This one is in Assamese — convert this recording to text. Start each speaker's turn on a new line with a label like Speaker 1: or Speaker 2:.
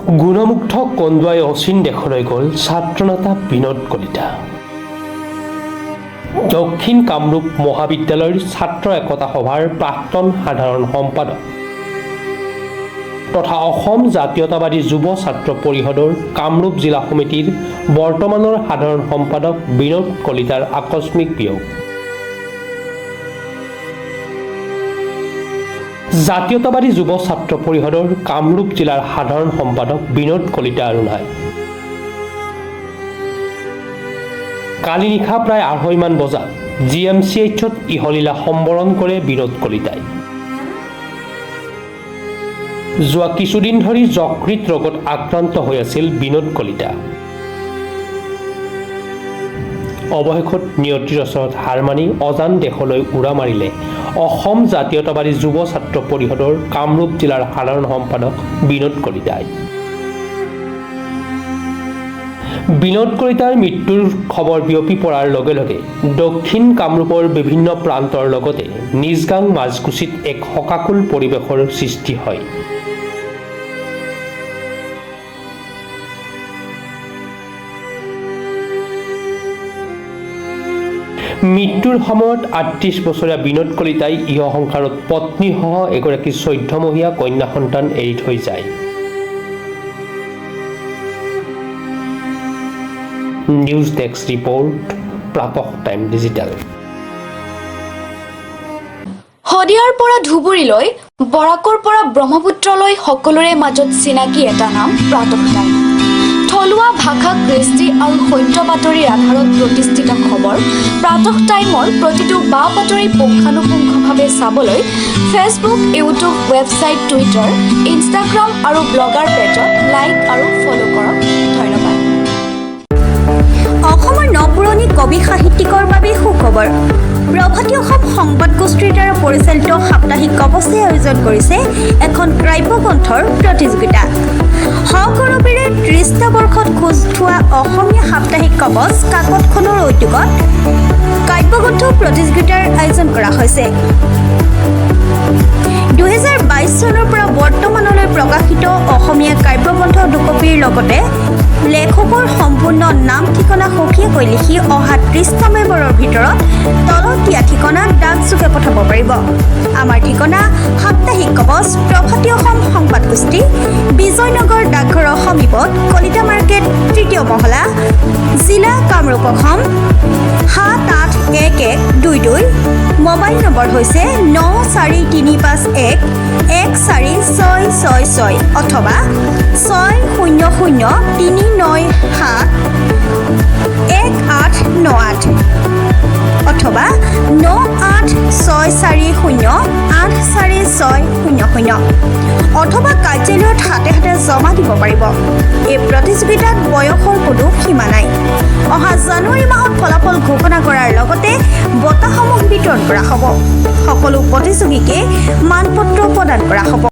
Speaker 1: গুণমুগ্ধ কন্দুৱাই অচিন দেশলৈ গ'ল ছাত্ৰনেতা বিনোদ কলিতা। দক্ষিণ কামৰূপ মহাবিদ্যালয়ৰ ছাত্ৰ একতা সভাৰ প্ৰাক্তন সাধাৰণ সম্পাদক তথা অসম জাতীয়তাবাদী যুৱ ছাত্ৰ পৰিষদৰ কামৰূপ জিলা সমিতিৰ বৰ্তমানৰ সাধাৰণ সম্পাদক বিনোদ কলিতাৰ আকস্মিক বিয়োগ। জাতীয়তাবাদী যুৱ ছাত্ৰ পৰিষদৰ কামৰূপ জিলাৰ সাধাৰণ সম্পাদক বিনোদ কলিতা আৰু নাই। কালি নিশা প্ৰায় ২:৩০ মান বজাত GMCHত ইহলীলা সম্বৰণ কৰে বিনোদ কলিতাই। যোৱা কিছুদিন ধৰি যকৃত ৰোগত আক্ৰান্ত হৈ আছিল বিনোদ কলিতা। অৱশেষত নিয়তিৰ ওচৰত হাৰ মানি অজান দেশলৈ উৰা মাৰিলে অসম জাতীয়তাবাদী যুৱ ছাত্ৰ পৰিষদৰ কামৰূপ জিলাৰ সাধাৰণ সম্পাদক বিনোদ কলিতাই। বিনোদ কলিতাৰ মৃত্যুৰ খবৰ বিয়পি পৰাৰ লগে লগে দক্ষিণ কামৰূপৰ বিভিন্ন প্ৰান্তৰ লগতে নিজগাং মাজকুছিত এক শোকাকুল পৰিৱেশৰ সৃষ্টি হয়। মৃত্যুৰ সময়ত ৩৮ বছৰীয়া বিনোদ কলিতাই ইহ সংসাৰত পত্নীসহ এগৰাকী ১৪মহীয়া কন্যা সন্তান এৰি থৈ যায়। News desk report, Pratah time digital.
Speaker 2: শদিয়াৰ পৰা ধুবুৰীলৈ, বৰাকৰ পৰা ব্ৰহ্মপুত্ৰলৈ সকলোৰে মাজত চিনাকি এটা নাম প্ৰাতঃ টাইম। থলুৱা ভাষা, কৃষ্টি আৰু সত্য বাতৰিৰ আধাৰত প্ৰতিষ্ঠিত খবৰ প্ৰাতঃ টাইমৰ প্ৰতিটো বা বাতৰি পুংখানুপুংখভাৱে চাবলৈ Facebook, YouTube, website, Twitter, Instagram আৰু ব্লগাৰ পেজত লাইক আৰু ফ'ল' কৰক। ধন্যবাদ।
Speaker 3: অসমৰ নপুৰণি কবি সাহিত্যিকৰ বাবে সুখবৰ। প্ৰভাতী অসম সংবাদ গোষ্ঠীৰ দ্বাৰা পৰিচালিত সাপ্তাহিক কবচে আয়োজন কৰিছে এখন কাব্যগ্ৰন্থৰ প্ৰতিযোগিতা। সগৌৰৱেৰে ৩০টা বৰ্ষত খোজ থোৱা অসমীয়া সাপ্তাহিক কবচ কাকতখনৰ উদ্যোগত কাব্যগ্ৰন্থ প্ৰতিযোগিতাৰ আয়োজন কৰা হৈছে। ২০২২ চনৰ পৰা বৰ্তমানলৈ প্ৰকাশিত অসমীয়া কাব্যগ্ৰন্থ দুকপিৰ লগতে লেখকৰ সম্পূৰ্ণ নাম ঠিকনা সখীয়াকৈ লিখি অহা ৩০টা মেম্বৰৰ ভিতৰত তলত দিয়া ঠিকনাত ডাকযোগে পঠাব পাৰিব। আমাৰ ঠিকনা সাপ্তাহিক কবচ, প্ৰভাতী অসম সংবাদ গোষ্ঠী, বিজয়নগৰ ডাকঘৰৰ সমীপত, কলিতা মাৰ্কেট, ৩য় মহলা, জিলা কামৰূপ অসম ৭৮১১২২। মোবাইল নম্বৰ হৈছে ৯৪৩৫১১৪৬৬৬ অথবা ৬০৩৯৭1898 অথবা ৯৮৬৪০৮৪৬০০ অথবা কাৰ্যালয়ত হাতে হাতে জমা দিব পাৰিব। এই প্ৰতিযোগিতাত বয়সৰ কোনো সীমা নাই। অহা জানুৱাৰী মাহত ফলাফল ঘোষণা কৰাৰ লগতে বঁটাসমূহ বিতৰণ কৰা হ'ব। সকলো প্ৰতিযোগীকে মানপত্ৰ প্ৰদান কৰা হ'ব।